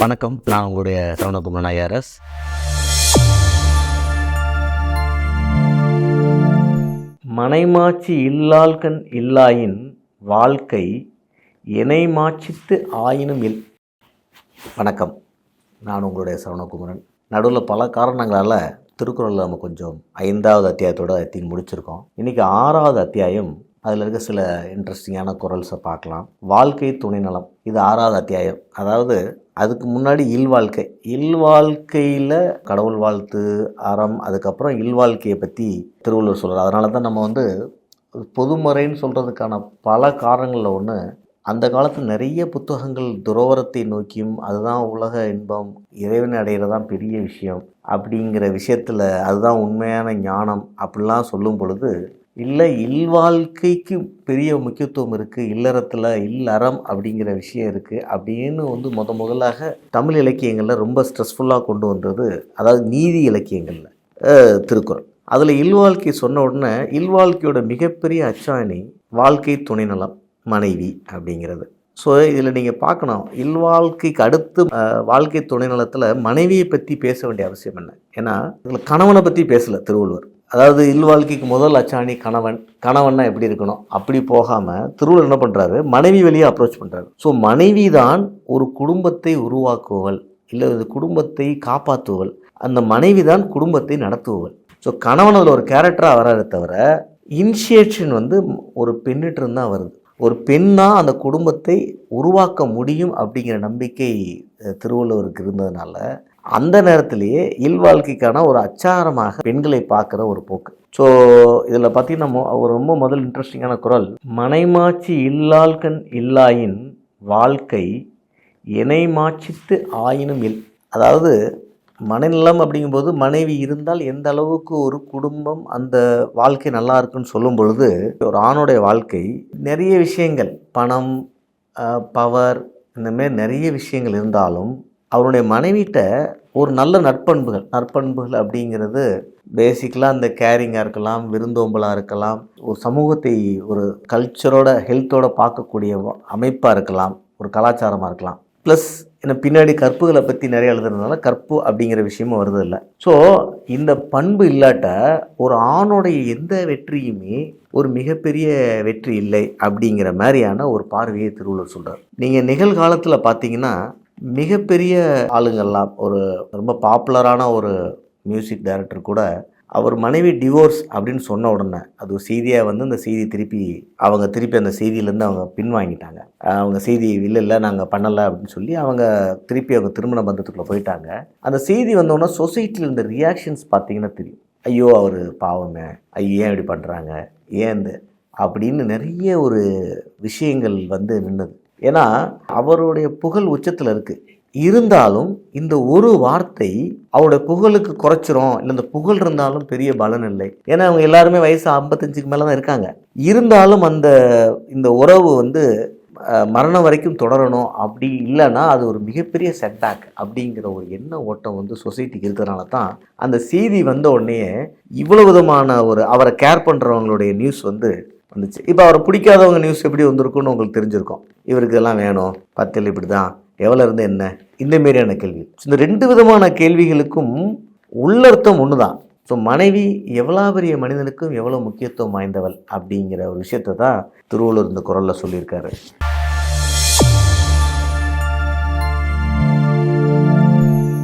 வணக்கம். நான் உங்களுடைய சரவணகுமரன் ஐஆர்எஸ். மனைமாட்சி இல்லாள்கண் இல்லாயின் வாழ்க்கை இணை மாட்சித்து ஆயினும் இல். வணக்கம். நான் உங்களுடைய சரவணகுமரன். நடுவில் பல காரணங்களால் திருக்குறளில் நம்ம கொஞ்சம் 5வது அத்தியாயத்தோடு முடிச்சிருக்கோம். இன்றைக்கி 6வது அத்தியாயம். அதில் இருக்க சில இன்ட்ரெஸ்டிங்கான குறள்ஸை பார்க்கலாம். வாழ்க்கை துணை நலம், இது 6வது அத்தியாயம். அதாவது அதுக்கு முன்னாடி இல்வாழ்க்கை. இல்வாழ்க்கையில் கடவுள் வாழ்த்து, அறம், அதுக்கப்புறம் இல்வாழ்க்கையை பற்றி திருவள்ளுவர் சொல்கிறார். அதனால தான் நம்ம பொதுமுறைன்னு சொல்கிறதுக்கான பல காரணங்களில் ஒன்று, அந்த காலத்தில் நிறைய புத்தகங்கள் துரோவரத்தை நோக்கியும் அதுதான் உலக இன்பம், இறைவனை அடைகிறதான் பெரிய விஷயம் அப்படிங்கிற விஷயத்தில் அதுதான் உண்மையான ஞானம் அப்படிலாம் சொல்லும் பொழுது, இல்லை இல்வாழ்க்கைக்கு பெரிய முக்கியத்துவம் இருக்குது, இல்லறத்தில் இல்லறம் அப்படிங்கிற விஷயம் இருக்குது அப்படின்னு முதலாக தமிழ் இலக்கியங்களில் ரொம்ப ஸ்ட்ரெஸ்ஃபுல்லாக கொண்டு வந்தது, அதாவது நீதி இலக்கியங்களில் திருக்குறள். அதில் இல்வாழ்க்கை சொன்ன உடனே இல்வாழ்க்கையோட மிகப்பெரிய அச்சாணி வாழ்க்கை துணை நலம், மனைவி அப்படிங்கிறது. ஸோ இதில் நீங்கள் பார்க்கணும், இல்வாழ்க்கைக்கு அடுத்து வாழ்க்கை துணை நலத்தில் மனைவியை பற்றி பேச வேண்டிய அவசியம் என்ன? ஏன்னா இதில் கணவனை பற்றி பேசலை திருவள்ளுவர். அதாவது இல்வாழ்க்கைக்கு முதல் அச்சாணி கணவன்னா எப்படி இருக்கணும் அப்படி போகாமல் திருவள்ளுவர் என்ன பண்ணுறாரு, மனைவி வழியை அப்ரோச் பண்ணுறாரு. ஸோ மனைவி தான் ஒரு குடும்பத்தை உருவாக்குவள், இல்லை குடும்பத்தை காப்பாற்றுவள். அந்த மனைவி தான் குடும்பத்தை நடத்துவள். ஸோ கணவன் அதில் ஒரு கேரக்டராக வராது தவிர இனிஷியேஷன் ஒரு பெண்ணிட்டு இருந்தால் வருது. ஒரு பெண்ணாக அந்த குடும்பத்தை உருவாக்க முடியும் அப்படிங்கிற நம்பிக்கை திருவள்ளுவருக்கு இருந்ததுனால அந்த நேரத்திலேயே இல்வாழ்க்கைக்கான ஒரு அச்சாரமாக பெண்களை பார்க்குற ஒரு போக்கு. ஸோ இதில் பார்த்தீங்கன்னா ஒரு ரொம்ப முதல் இன்ட்ரெஸ்டிங்கான குறள், மனைமாட்சி இல்லாள்கண் இல்லாயின் வாழ்க்கை இணை மாட்சித்து ஆயினும் இல். அதாவது மனநலம் அப்படிங்கும்போது மனைவி இருந்தால் எந்த அளவுக்கு ஒரு குடும்பம் அந்த வாழ்க்கை நல்லா இருக்குன்னு சொல்லும் பொழுது, ஒரு ஆணுடைய வாழ்க்கை நிறைய விஷயங்கள், பணம், பவர், இந்தமாரி நிறைய விஷயங்கள் இருந்தாலும் அவருடைய மனைவிட்ட ஒரு நல்ல நற்பண்புகள் அப்படிங்கிறது பேசிக்கலாக அந்த கேரிங்காக இருக்கலாம், விருந்தோம்பலாக இருக்கலாம், ஒரு சமூகத்தை ஒரு கல்ச்சரோட ஹெல்த்தோட பார்க்கக்கூடிய அமைப்பாக இருக்கலாம், ஒரு கலாச்சாரமாக இருக்கலாம். ப்ளஸ் என்ன பின்னாடி கற்புகளை பற்றி நிறைய எழுதுறதுனால கற்பு அப்படிங்கிற விஷயமும் வருது இல்லை. ஸோ இந்த பண்பு இல்லாட்ட ஒரு ஆணுடைய எந்த வெற்றியுமே ஒரு மிகப்பெரிய வெற்றி இல்லை அப்படிங்கிற மாதிரியான ஒரு பார்வையை திருவள்ளுவர் சொல்கிறார். நீங்கள் நிகழ்காலத்தில் பார்த்தீங்கன்னா மிகப்பெரிய ஆளுங்கள்லாம், ஒரு ரொம்ப பாப்புலரான ஒரு மியூசிக் டைரக்டர் கூட அவர் மனைவி டிவோர்ஸ் அப்படின்னு சொன்ன உடனே அது செய்தியாக அந்த செய்தி திருப்பி அந்த செய்தியிலேருந்து அவங்க பின்வாங்கிட்டாங்க. அவங்க செய்தி இல்லை நாங்கள் பண்ணலை அப்படின்னு சொல்லி அவங்க திருமண பந்தத்துக்குள்ளே போயிட்டாங்க. அந்த செய்தி வந்தோடனே சொசைட்டியில் இருந்த ரியாக்ஷன்ஸ் பார்த்தீங்கன்னா தெரியும். ஐயோ அவர் பாவமே, ஐயோ ஏன் இப்படி பண்ணுறாங்க, ஏன் அப்படின்னு நிறைய ஒரு விஷயங்கள் நின்றுது. ஏன்னா அவருடைய புகழ் உச்சத்தில் இருக்குது. இருந்தாலும் இந்த ஒரு வார்த்தை அவருடைய புகழுக்கு குறைச்சிரும், இல்லை இந்த புகழ் இருந்தாலும் பெரிய பலன் இல்லை. ஏன்னா அவங்க எல்லாருமே வயசு 55க்கு மேலே தான் இருக்காங்க. இருந்தாலும் இந்த உறவு மரணம் வரைக்கும் தொடரணும் அப்படி இல்லைன்னா அது ஒரு மிகப்பெரிய செட்பேக் அப்படிங்கிற ஒரு எண்ண ஓட்டம் சொசைட்டிக்கு இருக்கிறதுனால தான் அந்த செய்தி வந்த உடனே இவ்வளவு விதமான அவரை கேர் பண்ணுறவங்களுடைய நியூஸ் வந்துச்சு. இப்போ அவரை பிடிக்காதவங்க நியூஸ் எப்படி வந்திருக்குன்னு உங்களுக்கு தெரிஞ்சிருக்கும். இவருக்கு இதெல்லாம் வேணும், பத்தில் இப்படி தான், எவ்வளோ இருந்து என்ன, இந்த மாரியான கேள்வி. இந்த 2 விதமான கேள்விகளுக்கும் உள்ளர்த்தம் ஒன்று தான். ஸோ மனைவி எவ்வளோ பெரிய மனிதனுக்கும் எவ்வளோ முக்கியத்துவம் வாய்ந்தவள் அப்படிங்கிற ஒரு விஷயத்தை தான் திருவள்ளுவர் இந்த குறளில் சொல்லியிருக்காரு.